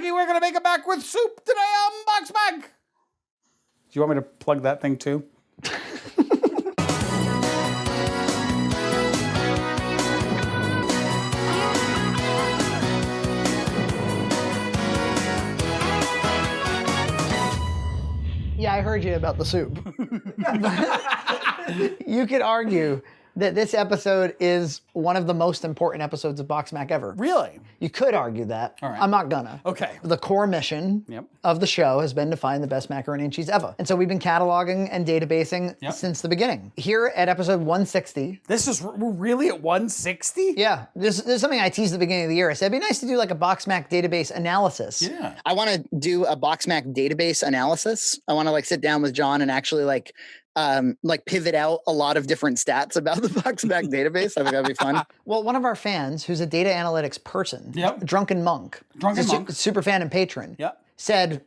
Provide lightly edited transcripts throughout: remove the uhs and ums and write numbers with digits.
Frankie. We're going to make a mac with soup today on BoxMac. Do you want me to plug that thing too? Yeah, I heard you about the soup. You could argue that this episode is one of the most important episodes of BoxMac ever. Really? You could argue that. All right. I'm not gonna. Okay. The core mission of the show has been to find the best macaroni and cheese ever. And so we've been cataloging and databasing since the beginning. Here at episode 160. We're really at 160? Yeah, this is something I teased at the beginning of the year. I said it'd be nice to do like a BoxMac database analysis. Yeah. I want to do a BoxMac database analysis. I want to like sit down with John and actually like pivot out a lot of different stats about the BoxMac database. I think that'd be fun. Well, one of our fans, who's a data analytics person, Drunken Monk, super fan and patron, said,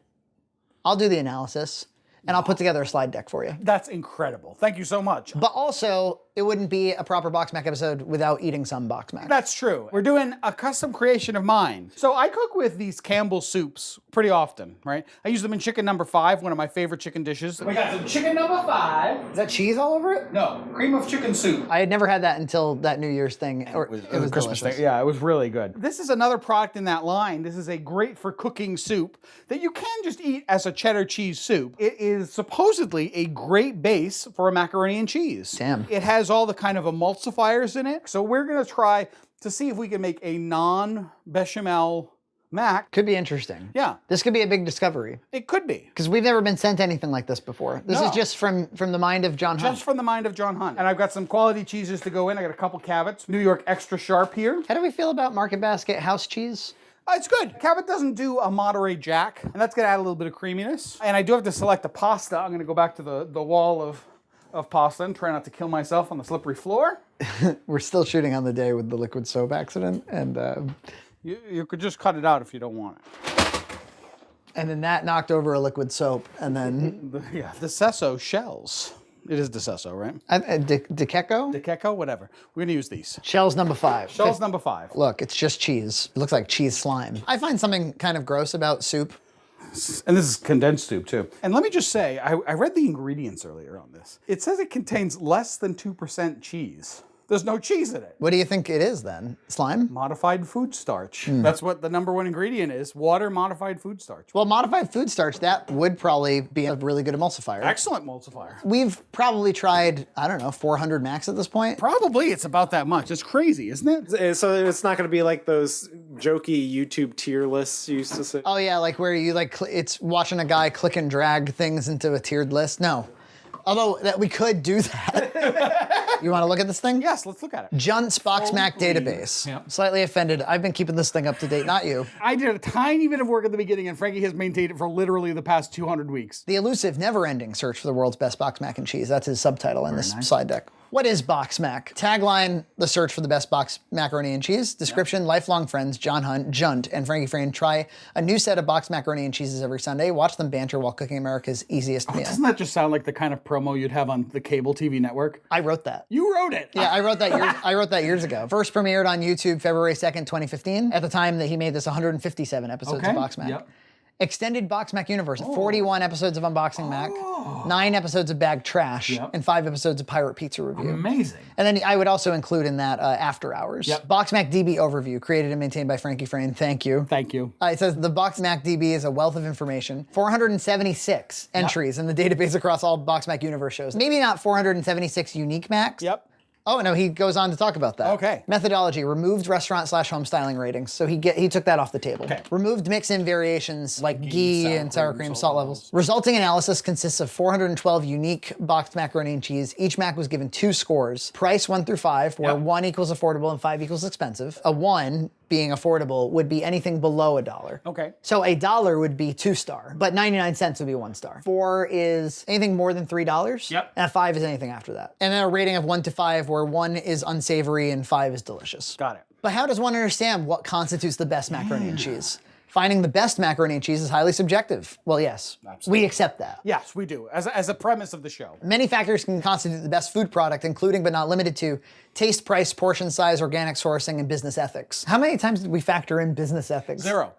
I'll do the analysis and I'll put together a slide deck for you. That's incredible. Thank you so much. But also, it wouldn't be a proper BoxMac episode without eating some BoxMac. That's true. We're doing a custom creation of mine. So I cook with these Campbell soups pretty often, right? I use them in chicken number 5, one of my favorite chicken dishes. We got some chicken number 5. Is that cheese all over it? No, cream of chicken soup. I had never had that until that New Year's thing. It was Christmas delicious. thing. Yeah, it was really good. This is another product in that line. This is a great for cooking soup that you can just eat as a cheddar cheese soup. It is supposedly a great base for a macaroni and cheese. Damn. It has all the kind of emulsifiers in it. So we're gonna try to see if we can make a non-bechamel mac. Could be interesting. Yeah. This could be a big discovery. It could be. Because we've never been sent anything like this before. This is just from the mind of John Hunt. Just from the mind of John Hunt. And I've got some quality cheeses to go in. I got a couple Cabot's, New York Extra Sharp here. How do we feel about Market Basket house cheese? It's good. Cabot doesn't do a Monterey Jack, and that's gonna add a little bit of creaminess. And I do have to select the pasta. I'm gonna go back to the wall of pasta and try not to kill myself on the slippery floor. We're still shooting on the day with the liquid soap accident, and You could just cut it out if you don't want it. and then that knocked over a liquid soap, and then The Sesso shells. It is DeCesso, right? Dekeko? Dekeko, whatever. We're gonna use these. Shells number 5. Shells number 5. Look, it's just cheese. It looks like cheese slime. I find something kind of gross about soup. And this is condensed soup too. And let me just say, I read the ingredients earlier on this. It says it contains less than 2% cheese. There's no cheese in it. What do you think it is then? Slime? Modified food starch. That's what the number 1 ingredient is. Water modified food starch. Well, modified food starch, that would probably be a really good emulsifier. Excellent emulsifier. We've probably tried, I don't know, 400 max at this point. Probably it's about that much. It's crazy, isn't it? So it's not going to be like those jokey YouTube tier lists you used to say. Oh yeah, like where you like, it's watching a guy click and drag things into a tiered list. No. Although that we could do that. You want to look at this thing? Yes, let's look at it. Junt's BoxMac database. Yep. Slightly offended. I've been keeping this thing up to date, not you. I did a tiny bit of work at the beginning, and Frankie has maintained it for literally the past 200 weeks. The elusive, never-ending search for the world's best box mac and cheese. That's his subtitle in this slide deck. What is BoxMac? Tagline, the search for the best box macaroni and cheese. Description, lifelong friends John Hunt, Junt, and Frankie Frayne try a new set of box macaroni and cheeses every Sunday. Watch them banter while cooking America's easiest meal. Doesn't that just sound like the kind of promo you'd have on the cable TV network? I wrote that. You wrote it. Yeah, I wrote that years ago. First premiered on YouTube February 2nd, 2015. At the time that he made this, 157 episodes of BoxMac. Yep. Extended BoxMac universe, 41 episodes of Unboxing Mac, 9 episodes of Bag Trash, and 5 episodes of Pirate Pizza Review. Amazing. And then I would also include in that After Hours. BoxMac DB overview, created and maintained by Frankie Frayne. Thank you. Thank you. It says the BoxMac DB is a wealth of information. 476 entries in the database across all BoxMac universe shows. Maybe not 476 unique Macs. Yep. Oh, no, he goes on to talk about that. Okay. Methodology, removed restaurant/home styling ratings. So he took that off the table. Okay. Removed mix-in variations like ghee and sour cream, salt levels. Resulting analysis consists of 412 unique boxed macaroni and cheese. Each Mac was given 2 scores. Price 1 through 5, where 1 equals affordable and 5 equals expensive. A 1 being affordable would be anything below $1. Okay. So $1 would be 2-star, but 99 cents would be 1-star. 4 is anything more than $3. Yep. And a 5 is anything after that. And then a rating of 1 to 5, where 1 is unsavory and 5 is delicious. Got it. But how does one understand what constitutes the best macaroni and cheese? Finding the best macaroni and cheese is highly subjective. Well, yes, we accept that. Yes, we do, as a premise of the show. Many factors can constitute the best food product, including but not limited to taste, price, portion size, organic sourcing, and business ethics. How many times did we factor in business ethics? 0.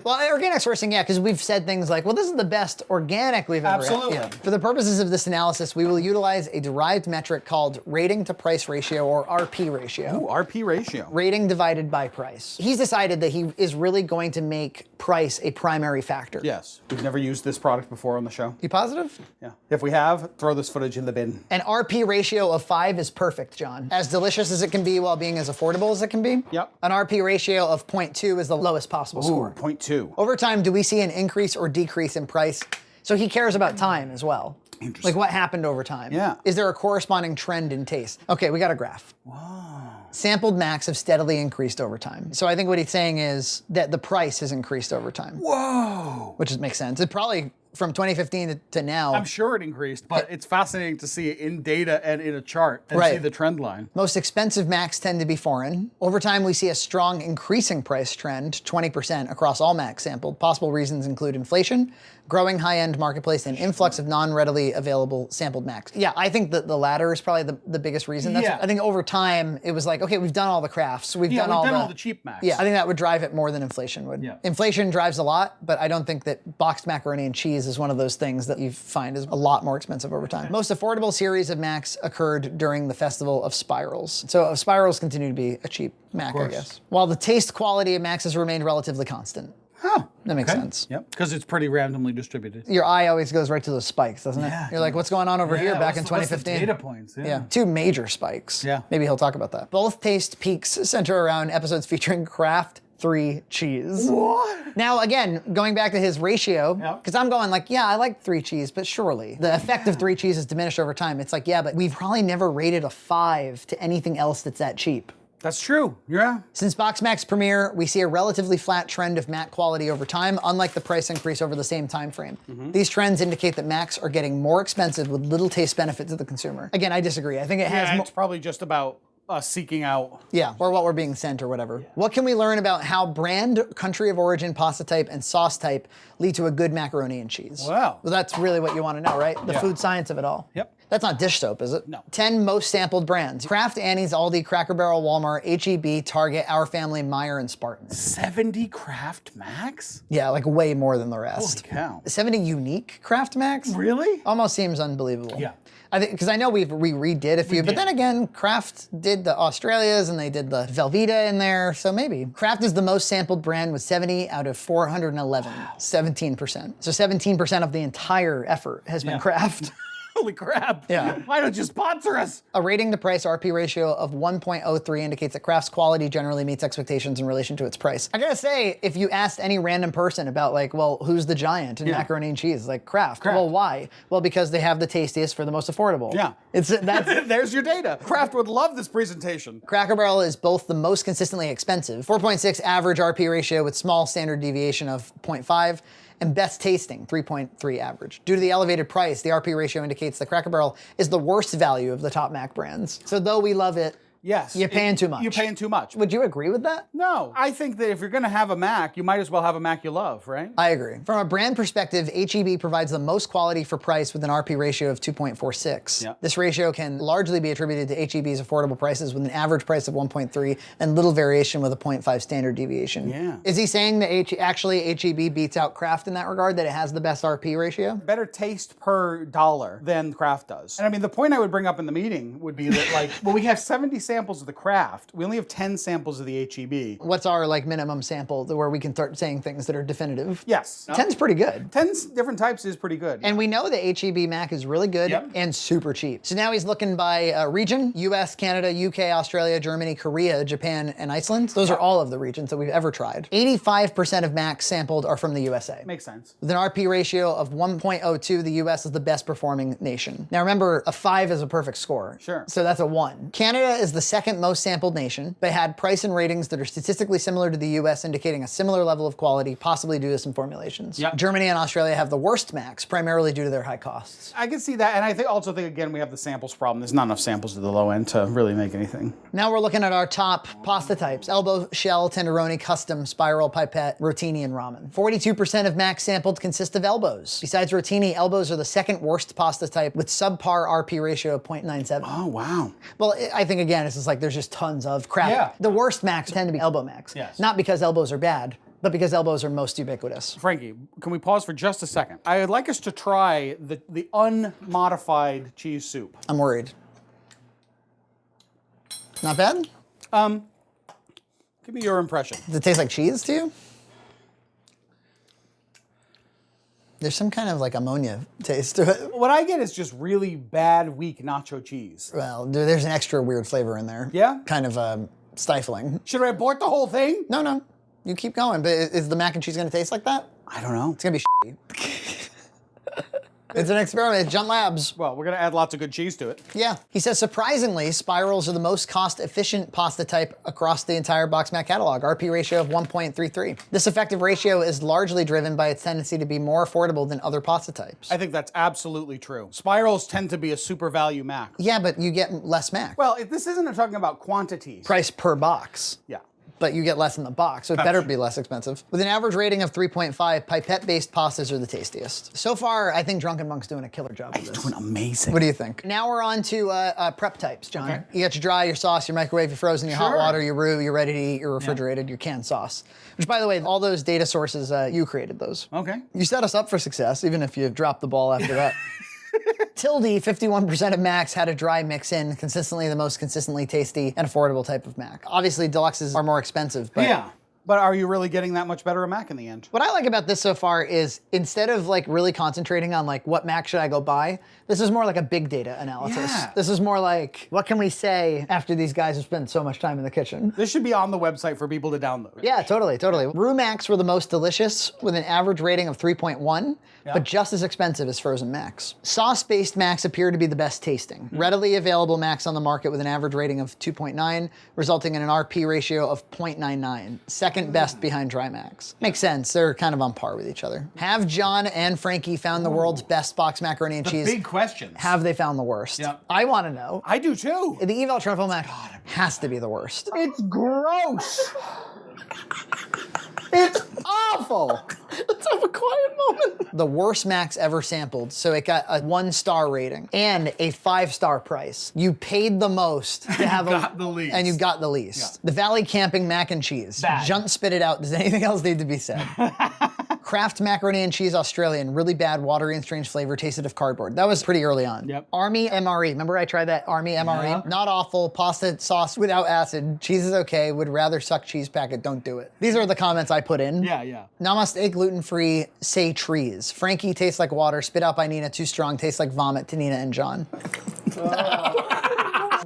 Well, organic sourcing, yeah, because we've said things like, well, this is the best organic we've ever had. Absolutely. Yeah. For the purposes of this analysis, we will utilize a derived metric called rating to price ratio, or RP ratio. Ooh, RP ratio. Rating divided by price. He's decided that he is really going to make price a primary factor. Yes. We've never used this product before on the show. You positive? Yeah. If we have, throw this footage in the bin. An RP ratio of 5 is perfect, John. As delicious as it can be while being as affordable as it can be. Yep. An RP ratio of 0.2 is the lowest possible score. 0.2. Over time, do we see an increase or decrease in price? So he cares about time as well. Interesting. Like what happened over time. Yeah. Is there a corresponding trend in taste? Okay, we got a graph. Wow. Sampled Macs have steadily increased over time. So I think what he's saying is that the price has increased over time. Whoa. Which makes sense. It probably, from 2015 to now. I'm sure it increased, but it's fascinating to see it in data and in a chart and Right. see the trend line. Most expensive Macs tend to be foreign. Over time, we see a strong increasing price trend, 20% across all Macs sampled. Possible reasons include inflation, growing high-end marketplace, and influx of non-readily available sampled Macs. Yeah, I think that the latter is probably the biggest reason. Yeah. I think over time, it was like, okay, we've done all the crafts. We've done all the cheap Macs. Yeah, I think that would drive it more than inflation would. Yeah. Inflation drives a lot, but I don't think that boxed macaroni and cheese is one of those things that you find is a lot more expensive over time. Most affordable series of Macs occurred during the Festival of Spirals. So Spirals continue to be a cheap Mac, I guess. While the taste quality of Macs has remained relatively constant. Huh. That makes sense. Yep. Because it's pretty randomly distributed. Your eye always goes right to those spikes, doesn't it? Yeah. You're like, what's going on over here back in What's the 2015? data points. Yeah, 2 major spikes. Yeah. Maybe he'll talk about that. Both taste peaks center around episodes featuring Kraft 3 cheese. What? Now, again, going back to his ratio, Yep. because I'm going like, yeah, I like 3 cheese, but surely the effect of 3 cheese is diminished over time. It's like, yeah, but we've probably never rated a 5 to anything else that's that cheap. That's true. Yeah. Since BoxMac's premiere, we see a relatively flat trend of Mac quality over time, unlike the price increase over the same time frame. These trends indicate that Macs are getting more expensive with little taste benefit to the consumer. Again, I disagree. I think it has Yeah, more. it's probably just about us seeking out. Yeah, or what we're being sent or whatever. What can we learn about how brand, country of origin, pasta type, and sauce type lead to a good macaroni and cheese? Wow. Well, that's really what you want to know, right? The Yeah. food science of it all. Yep. That's not dish soap, is it? No. 10 most sampled brands. Kraft, Annie's, Aldi, Cracker Barrel, Walmart, H-E-B, Target, Our Family, Meijer, and Spartan. 70 Kraft Macs? Yeah, like way more than the rest. Holy cow. 70 unique Kraft Macs? Really? Almost seems unbelievable. Yeah. I think, because I know we redid a few, but then again, Kraft did the Australias and they did the Velveeta in there, so maybe. Kraft is the most sampled brand with 70 out of 411, 17%. So 17% of the entire effort has been Kraft. Holy crap. Yeah. Why don't you sponsor us? A rating to price RP ratio of 1.03 indicates that Kraft's quality generally meets expectations in relation to its price. I gotta say, if you asked any random person about like, well, who's the giant in macaroni and cheese? Like Kraft. Well, why? Well, because they have the tastiest for the most affordable. Yeah. That's There's your data. Kraft would love this presentation. Cracker Barrel is both the most consistently expensive, 4.6 average RP ratio with small standard deviation of 0.5, and best tasting, 3.3 average. Due to the elevated price, the RP ratio indicates that Cracker Barrel is the worst value of the top Mac brands. So though we love it, Yes. you're paying too much. You're paying too much. Would you agree with that? No. I think that if you're going to have a Mac, you might as well have a Mac you love, right? I agree. From a brand perspective, H-E-B provides the most quality for price with an RP ratio of 2.46. Yeah. This ratio can largely be attributed to H-E-B's affordable prices with an average price of 1.3 and little variation with a 0.5 standard deviation. Yeah. Is he saying that actually H-E-B beats out Kraft in that regard, that it has the best RP ratio? Better taste per dollar than Kraft does. And I mean, the point I would bring up in the meeting would be that, like, well, we have 70 samples of the Kraft. We only have 10 samples of the H-E-B. What's our like minimum sample where we can start saying things that are definitive? Yes. 10's pretty good. 10 different types is pretty good. And we know that H-E-B Mac is really good and super cheap. So now he's looking by region: US, Canada, UK, Australia, Germany, Korea, Japan, and Iceland. Those are all of the regions that we've ever tried. 85% of Macs sampled are from the USA. Makes sense. With an RP ratio of 1.02, the US is the best performing nation. Now remember, a 5 is a perfect score. Sure. So that's a 1. Canada is the second most sampled nation, but had price and ratings that are statistically similar to the US, indicating a similar level of quality, possibly due to some formulations. Yep. Germany and Australia have the worst Macs, primarily due to their high costs. I can see that, and I also think again we have the samples problem. There's not enough samples at the low end to really make anything. Now we're looking at our top pasta types: elbow, shell, tenderoni, custom, spiral, pipette, rotini, and ramen. 42% of Macs sampled consist of elbows. Besides rotini, elbows are the second worst pasta type with subpar RP ratio of 0.97. Oh wow. Well, I think again, it's just like there's just tons of crap. Yeah. The worst Macs tend to be elbow Macs. Yes. Not because elbows are bad, but because elbows are most ubiquitous. Frankie, can we pause for just a second? I would like us to try the unmodified cheese soup. I'm worried. Not bad? Give me your impression. Does it taste like cheese to you? There's some kind of like ammonia taste to it. What I get is just really bad, weak nacho cheese. Well, there's an extra weird flavor in there. Yeah? Kind of stifling. Should I abort the whole thing? No. You keep going. But is the mac and cheese going to taste like that? I don't know. It's going to be shitty. It's an experiment. It's Junt Labs. Well, we're gonna add lots of good cheese to it. Yeah. He says, surprisingly, spirals are the most cost-efficient pasta type across the entire BoxMac catalog, RP ratio of 1.33. This effective ratio is largely driven by its tendency to be more affordable than other pasta types. I think that's absolutely true. Spirals tend to be a super value Mac. Yeah, but you get less Mac. Well, this isn't talking about quantities. Price per box. Yeah. But you get less in the box, so it better be less expensive. With an average rating of 3.5, pipette-based pastas are the tastiest. So far, I think Drunken Monk's doing a killer job with this. Doing amazing. What do you think? Now we're on to prep types, John. Okay. You got your dry, your sauce, your microwave, your frozen, your hot Sure. water, your roux, your ready to eat, your refrigerated, your canned sauce. Which, by the way, all those data sources, you created those. Okay. You set us up for success, even if you dropped the ball after that. Tilde, 51% of Macs had a dry mix-in, consistently the most consistently tasty and affordable type of Mac. Obviously, deluxes are more expensive, but Yeah. But are you really getting that much better a Mac in the end? what I like about this so far is instead of like really concentrating on like what Mac should I go buy, this is more like a big data analysis. Yeah. This is more like, what can we say after these guys have spent so much time in the kitchen? This should be on the website for people to download. Yeah, totally. Roux Macs were the most delicious with an average rating of 3.1, but just as expensive as frozen Macs. Sauce-based Macs appear to be the best tasting. Readily available Macs on the market with an average rating of 2.9, resulting in an RP ratio of 0.99. Second best behind dry Macs. Makes sense, they're kind of on par with each other. Have John and Frankie found the world's best box macaroni and cheese? Big questions. Have they found the worst? Yeah. I want to know. I do too. The Eval Truffle Mac has to be the worst. It's gross. It's awful. Let's have a quiet moment. The worst Macs ever sampled, so it got a 1-star rating and a 5-star price. You paid the most to have got the least. and you got the least. The Valley Camping Mac and Cheese. Bad. Junt spit it out. Does anything else need to be said? Kraft Macaroni and Cheese Australian, really bad, watery and strange flavor, tasted of cardboard. That was pretty early on. Yep. Army MRE, remember I tried that Army MRE? Yeah. Not awful, pasta sauce without acid, cheese is okay, would rather suck cheese packet, don't do it. These are the comments I put in. Yeah. Namaste, gluten-free, say trees. Frankie tastes like water, spit out by Nina, too strong, tastes like vomit to Nina and John.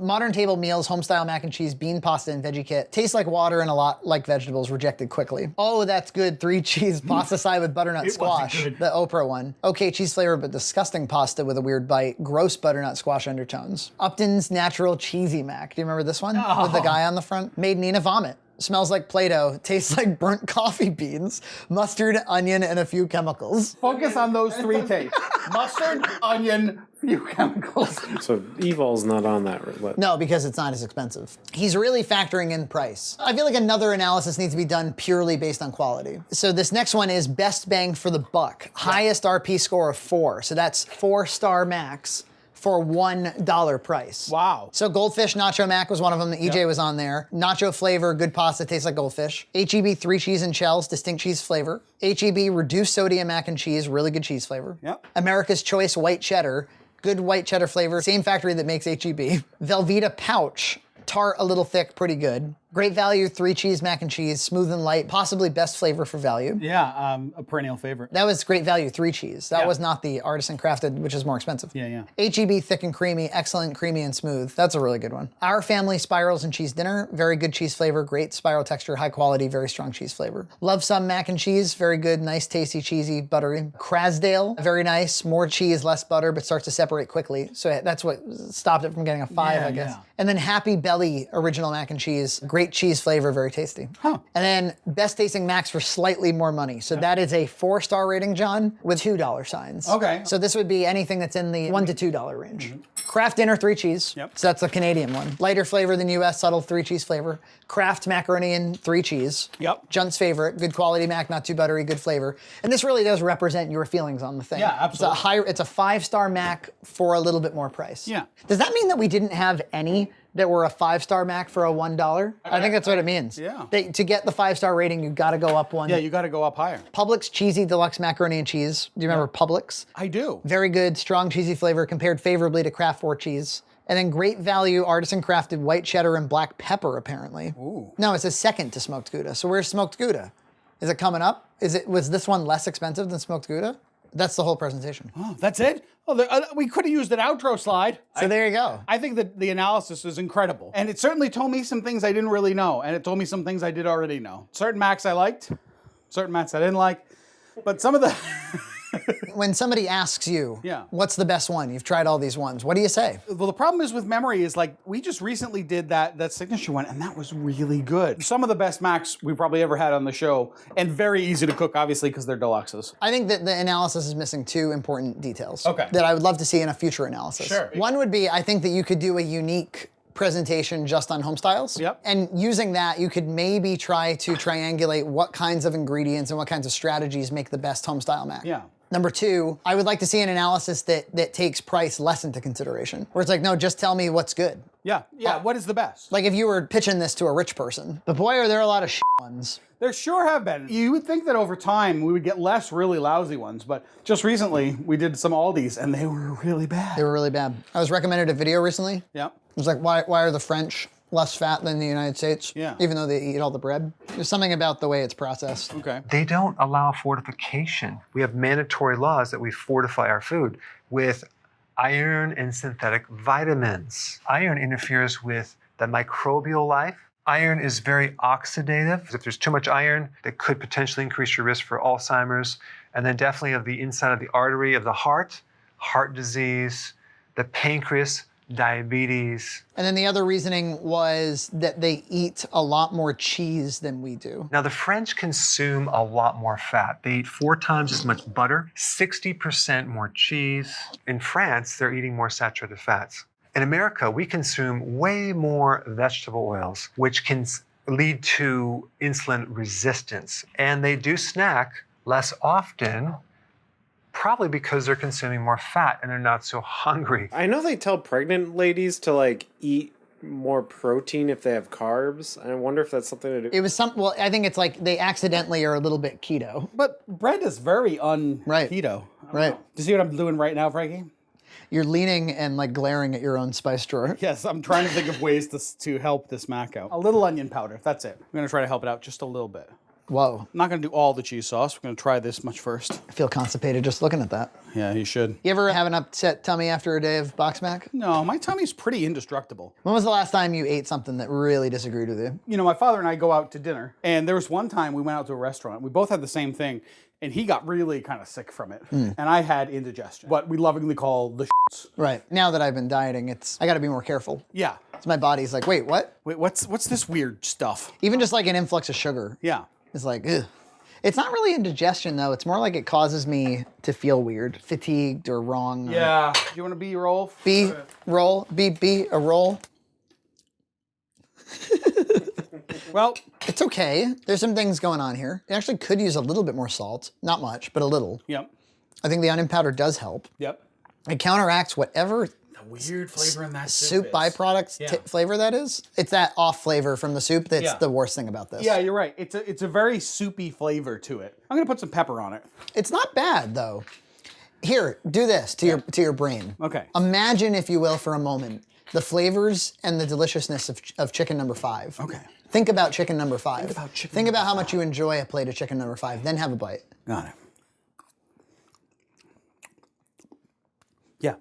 Modern table meals, homestyle mac and cheese, bean pasta and veggie kit. Tastes like water and a lot like vegetables, rejected quickly. Oh, that's good, 3 cheese pasta side with butternut squash. good. The Oprah one. Okay, cheese flavor, but disgusting pasta with a weird bite. Gross butternut squash undertones. Upton's Natural Cheesy Mac. Do you remember this one? With the guy on the front? Made Nina vomit. Smells like Play-Doh, tastes like burnt coffee beans, mustard, onion, and a few chemicals. Focus on those 3 tastes. Mustard, onion, few chemicals. So Evol's not on that list. No, because it's not as expensive. He's really factoring in price. I feel like another analysis needs to be done purely based on quality. So this next one is best bang for the buck. Highest RP score of 4. So that's 4-star Macs for $1 price. Wow. So Goldfish Nacho Mac was one of them. EJ was on there. Nacho flavor, good pasta, tastes like goldfish. HEB 3 cheese and shells, distinct cheese flavor. HEB reduced sodium mac and cheese, really good cheese flavor. Yep. America's Choice white cheddar, good white cheddar flavor, same factory that makes HEB. Velveeta pouch, tart a little thick, pretty good. Great value, 3 cheese mac and cheese, smooth and light, possibly best flavor for value. Yeah, a perennial favorite. That was great value, 3 cheese. That Yeah. was not the artisan crafted, which is more expensive. Yeah. HEB thick and creamy, excellent creamy and smooth. That's a really good one. Our Family Spirals and Cheese Dinner, very good cheese flavor, great spiral texture, high quality, very strong cheese flavor. Love Some Mac and Cheese, very good, nice, tasty, cheesy, buttery. Krasdale, very nice, more cheese, less butter, but starts to separate quickly. So that's what stopped it from getting a 5, I guess. Yeah. And then Happy Belly Original Mac and Cheese, great cheese flavor, very tasty. Huh. And then best tasting Macs for slightly more money. So that is a 4-star rating, John, with $2 signs. Okay. So this would be anything that's in the $1 to $2 range. Kraft Dinner 3 cheese. Yep. So that's the Canadian one. Lighter flavor than US, subtle 3 cheese flavor. Kraft Macaroni and 3 cheese. Yep. Junt's favorite, good quality Mac, not too buttery, good flavor. And this really does represent your feelings on the thing. Yeah, absolutely. It's a 5-star Mac for a little bit more price. Yeah. Does that mean that we didn't have any that we're a 5-star Mac for a $1. I think that's what it means. Yeah. To get the 5-star rating, you got to go up one. Yeah, you got to go up higher. Publix cheesy deluxe macaroni and cheese. Do you remember Publix? I do. Very good, strong cheesy flavor compared favorably to Kraft 4 cheese. And then great value artisan crafted white cheddar and black pepper, apparently. Ooh. No, it's a second to smoked Gouda. So where's smoked Gouda? Is it coming up? Was this one less expensive than smoked Gouda? That's the whole presentation. Oh, that's it? Oh, we could have used an outro slide. So there you go. I think that the analysis is incredible. And it certainly told me some things I didn't really know. And it told me some things I did already know. Certain Macs I liked, certain Macs I didn't like. But some of the... When somebody asks you, Yeah. what's the best one? You've tried all these ones. What do you say? Well, the problem is with memory is like, we just recently did that signature one, and that was really good. Some of the best Macs we probably ever had on the show, and very easy to cook, obviously, because they're deluxes. I think that the analysis is missing 2 important details. Okay. That I would love to see in a future analysis. Sure. One would be, I think that you could do a unique presentation just on home styles. Yep. And using that, you could maybe try to triangulate what kinds of ingredients and what kinds of strategies make the best home style Mac. Yeah. Number 2, I would like to see an analysis that takes price less into consideration. Where it's like, no, just tell me what's good. Yeah, what is the best? Like if you were pitching this to a rich person. But boy, are there a lot of shit ones. There sure have been. You would think that over time we would get less really lousy ones, but just recently we did some Aldi's and they were really bad. They were really bad. I was recommended a video recently. Yeah. It was like, why are the French less fat than the United States? Yeah. Even though they eat all the bread. There's something about the way it's processed. Okay. They don't allow fortification. We have mandatory laws that we fortify our food with iron and synthetic vitamins. Iron interferes with the microbial life. Iron is very oxidative. If there's too much iron, that could potentially increase your risk for Alzheimer's. And then definitely of the inside of the artery of the heart disease, the pancreas, diabetes. And then the other reasoning was that they eat a lot more cheese than we do. Now, the French consume a lot more fat. They eat 4 times as much butter, 60% more cheese. In France, they're eating more saturated fats. In America, we consume way more vegetable oils, which can lead to insulin resistance. And they do snack less often, probably because they're consuming more fat and they're not so hungry. I know they tell pregnant ladies to like eat more protein if they have carbs. I wonder if that's something to do. It was well, I think it's like they accidentally are a little bit keto. But bread is very keto. Right. Do you see what I'm doing right now, Frankie? You're leaning and like glaring at your own spice drawer. Yes, I'm trying to think of ways to help this Mac out. A little onion powder, that's it. I'm gonna try to help it out just a little bit. Whoa. I'm not gonna do all the cheese sauce. We're gonna try this much first. I feel constipated just looking at that. Yeah, you should. You ever have an upset tummy after a day of BoxMac? No, my tummy's pretty indestructible. When was the last time you ate something that really disagreed with you? You know, my father and I go out to dinner, and there was one time we went out to a restaurant. We both had the same thing, and he got really kind of sick from it. And I had indigestion, what we lovingly call the shits. Right. Now that I've been dieting, I gotta be more careful. Yeah. So my body's like, wait, what? Wait, what's this weird stuff? Even just like an influx of sugar. Yeah. It's like, ugh. It's not really indigestion though. It's more like it causes me to feel weird, fatigued or wrong. Or Yeah. Do you want to be roll? B roll, B a roll. Well, It's okay. There's some things going on here. It actually could use a little bit more salt. Not much, but a little. yep. I think the onion powder does help. Yep. It counteracts whatever The weird flavor in that soup byproduct flavor that is. It's that off flavor from the soup that's Yeah. the worst thing about this. Yeah, you're right. It's a very soupy flavor to it. I'm gonna put some pepper on it. It's not bad though. Here, do this to your brain. Okay. Imagine, if you will, for a moment, the flavors and the deliciousness of chicken number 5. Okay. Think about chicken number 5. Think about how much you enjoy a plate of chicken number 5, then have a bite. Got it. Yeah.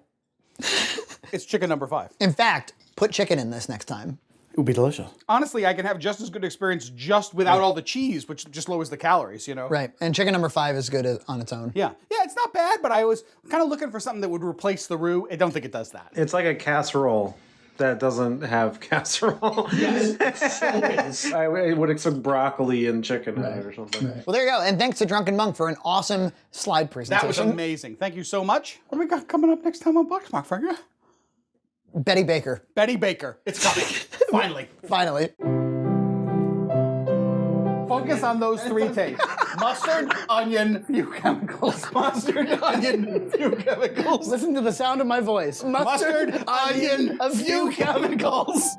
It's chicken number 5. In fact, put chicken in this next time. It would be delicious. Honestly, I can have just as good experience just without all the cheese, which just lowers the calories, you know? Right, and chicken number 5 is good on its own. Yeah. Yeah, it's not bad, but I was kind of looking for something that would replace the roux. I don't think it does that. It's like a casserole that doesn't have casserole. Yes. I would expect broccoli and chicken in it or something. Well, there you go, and thanks to Drunken Monk for an awesome slide presentation. That was amazing. Thank you so much. What do we got coming up next time on BoxMac, Frankie? Betty Baker, Betty Baker. It's coming. Finally. finally. Focus on those three tastes. Mustard, onion, few chemicals. Mustard, onion, few chemicals. Listen to the sound of my voice. Mustard, onion, a few chemicals.